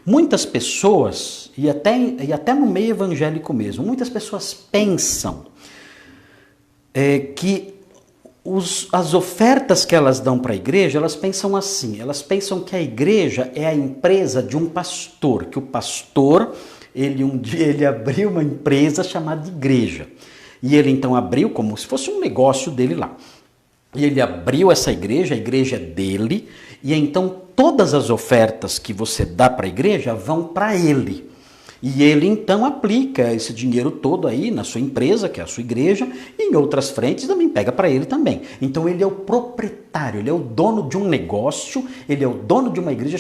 Muitas pessoas, e até no meio evangélico mesmo, muitas pessoas pensam que as ofertas que elas dão para a igreja, elas pensam assim, elas pensam que a igreja é a empresa de um pastor, que o pastor, um dia ele abriu uma empresa chamada igreja. E ele então abriu como se fosse um negócio dele lá. E ele abriu essa igreja, a igreja é dele, e então todas as ofertas que você dá para a igreja vão para ele. E ele então aplica esse dinheiro todo aí na sua empresa, que é a sua igreja, e em outras frentes também pega para ele também. Então ele é o proprietário, ele é o dono de um negócio, ele é o dono de uma igreja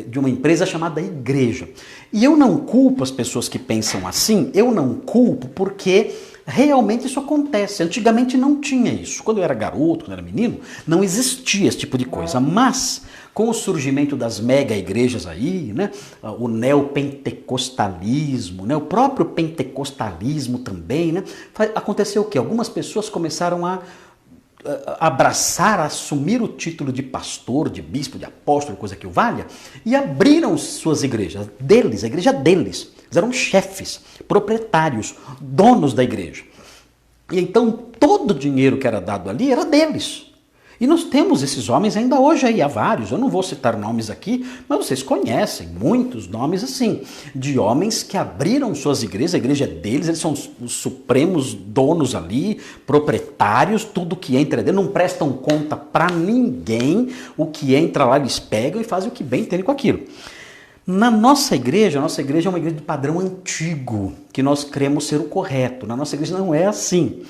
de uma empresa chamada igreja. E eu não culpo as pessoas que pensam assim, eu não culpo porque realmente isso acontece. Antigamente não tinha isso. Quando eu era garoto, quando eu era menino, não existia esse tipo de coisa. Mas com o surgimento das mega igrejas aí, né, o neopentecostalismo, né, o próprio pentecostalismo também, né, aconteceu o quê? Algumas pessoas começaram a abraçar, a assumir o título de pastor, de bispo, de apóstolo, coisa que o valha, e abriram suas igrejas deles, a igreja deles. Eles eram chefes, proprietários, donos da igreja. E então todo o dinheiro que era dado ali era deles. E nós temos esses homens ainda hoje aí, há vários, eu não vou citar nomes aqui, mas vocês conhecem muitos nomes assim, de homens que abriram suas igrejas, a igreja é deles, eles são os supremos donos ali, proprietários, tudo que entra dentro, não prestam conta para ninguém, o que entra lá eles pegam e fazem o que bem entendem com aquilo. Na nossa igreja é uma igreja de padrão antigo, que nós cremos ser o correto. Na nossa igreja não é assim.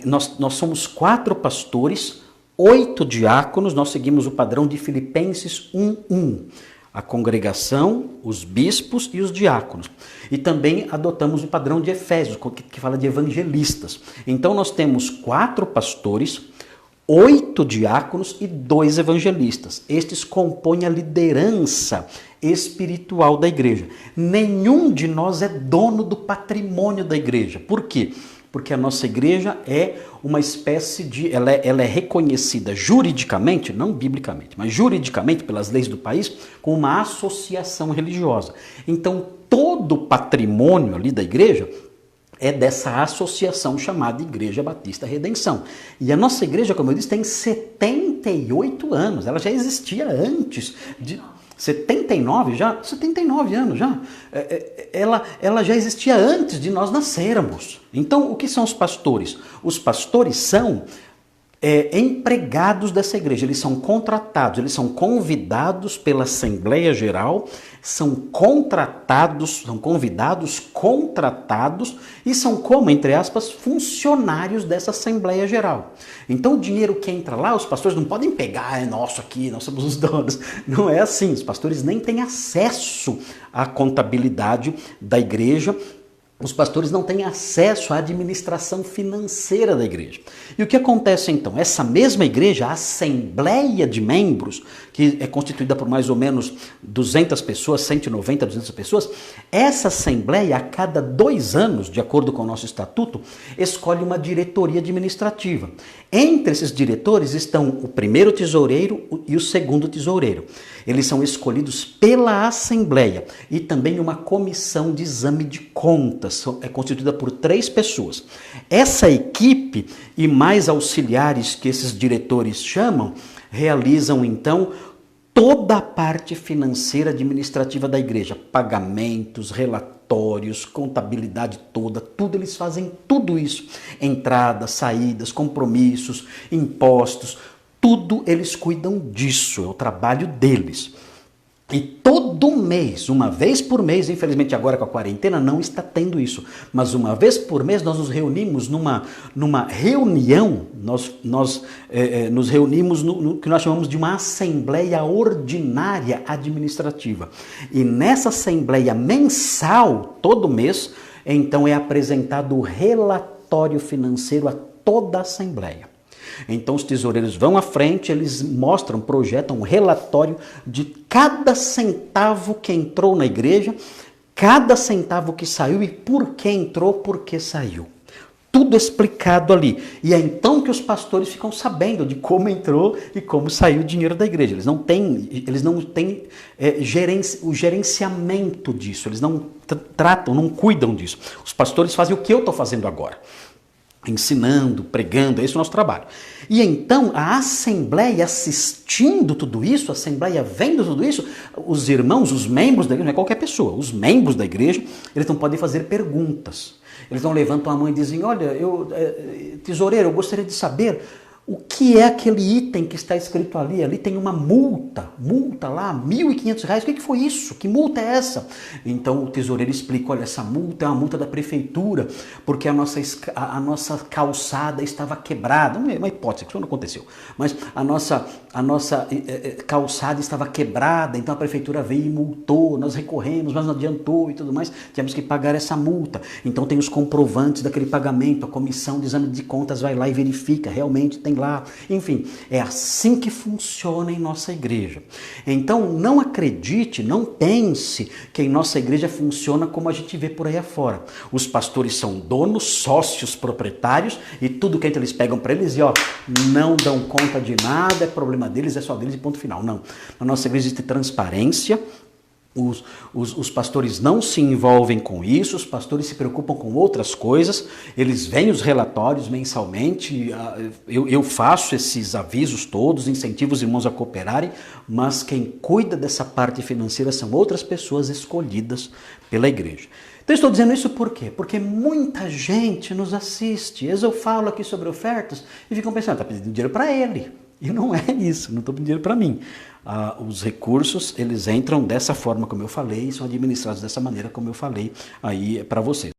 Nós somos 4 pastores, 8 diáconos, nós seguimos o padrão de Filipenses 1:1. A congregação, os bispos e os diáconos. E também adotamos o padrão de Efésios, que fala de evangelistas. Então nós temos 4 pastores, 8 diáconos e 2 evangelistas. Estes compõem a liderança espiritual da igreja. Nenhum de nós é dono do patrimônio da igreja. Por quê? Porque a nossa igreja é uma espécie de... Ela é reconhecida juridicamente, não biblicamente, mas juridicamente pelas leis do país, como uma associação religiosa. Então, todo o patrimônio ali da igreja é dessa associação chamada Igreja Batista Redenção. E a nossa igreja, como eu disse, tem 78 anos. Ela já existia antes de... 79 já? 79 anos já. Ela já existia antes de nós nascermos. Então, o que são os pastores? Os pastores são empregados dessa igreja, eles são contratados, eles são convidados pela Assembleia Geral, são contratados, são convidados, contratados e são como, entre aspas, funcionários dessa Assembleia Geral. Então o dinheiro que entra lá, os pastores não podem pegar, é nosso aqui, nós somos os donos. Não é assim, os pastores nem têm acesso à contabilidade da igreja. Os pastores não têm acesso à administração financeira da igreja. E o que acontece então? Essa mesma igreja, a assembleia de membros, que é constituída por mais ou menos 200 pessoas, 190, 200 pessoas, essa assembleia, a cada 2 anos, de acordo com o nosso estatuto, escolhe uma diretoria administrativa. Entre esses diretores estão o primeiro tesoureiro e o segundo tesoureiro. Eles são escolhidos pela Assembleia e também uma comissão de exame de contas. É constituída por 3 pessoas. Essa equipe e mais auxiliares que esses diretores chamam, realizam então toda a parte financeira administrativa da igreja. Pagamentos, relatórios, contabilidade toda, tudo eles fazem tudo isso. Entradas, saídas, compromissos, impostos, tudo eles cuidam disso, é o trabalho deles. E todo mês, uma vez por mês, infelizmente agora com a quarentena não está tendo isso, mas uma vez por mês nós nos reunimos numa reunião, nós nos reunimos no que nós chamamos de uma assembleia ordinária administrativa. E nessa assembleia mensal, todo mês, então é apresentado o relatório financeiro a toda a assembleia. Então os tesoureiros vão à frente, eles mostram, projetam um relatório de cada centavo que entrou na igreja, cada centavo que saiu e por que entrou, por que saiu. tudo explicado ali. E é então que os pastores ficam sabendo de como entrou e como saiu o dinheiro da igreja. Eles não têm o gerenciamento disso, eles não tratam, não cuidam disso. Os pastores fazem o que eu estou fazendo agora. Ensinando, pregando, é esse o nosso trabalho. E então a assembleia assistindo tudo isso, a assembleia vendo tudo isso, os irmãos, os membros da igreja, não é qualquer pessoa, os membros da igreja, eles não podem fazer perguntas. Eles não levantam a mão e dizem, olha, tesoureiro, eu gostaria de saber o que é aquele item que está escrito ali? Ali tem uma multa lá, R$1.500. O que foi isso? Que multa é essa? Então o tesoureiro explica, olha, essa multa é uma multa da prefeitura, porque a nossa calçada estava quebrada. Uma hipótese, que isso não aconteceu. Mas a nossa calçada estava quebrada, então a prefeitura veio e multou, nós recorremos, mas não adiantou e tudo mais, tivemos que pagar essa multa. Então tem os comprovantes daquele pagamento, a comissão de exame de contas vai lá e verifica, realmente tem lá. Enfim, é assim que funciona em nossa igreja. Então não acredite, não pense que em nossa igreja funciona como a gente vê por aí afora. Os pastores são donos, sócios, proprietários e tudo que eles pegam para eles e não dão conta de nada, é problema deles, é só deles e ponto final. Não. Na nossa igreja existe transparência. Os pastores não se envolvem com isso, os pastores se preocupam com outras coisas, eles veem os relatórios mensalmente, eu faço esses avisos todos, incentivo os irmãos a cooperarem, mas quem cuida dessa parte financeira são outras pessoas escolhidas pela igreja. Então estou dizendo isso por quê? Porque muita gente nos assiste, eu falo aqui sobre ofertas e ficam pensando, está pedindo dinheiro para ele. E não é isso, não estou pedindo dinheiro para mim. Os recursos, eles entram dessa forma como eu falei, são administrados dessa maneira como eu falei aí para vocês.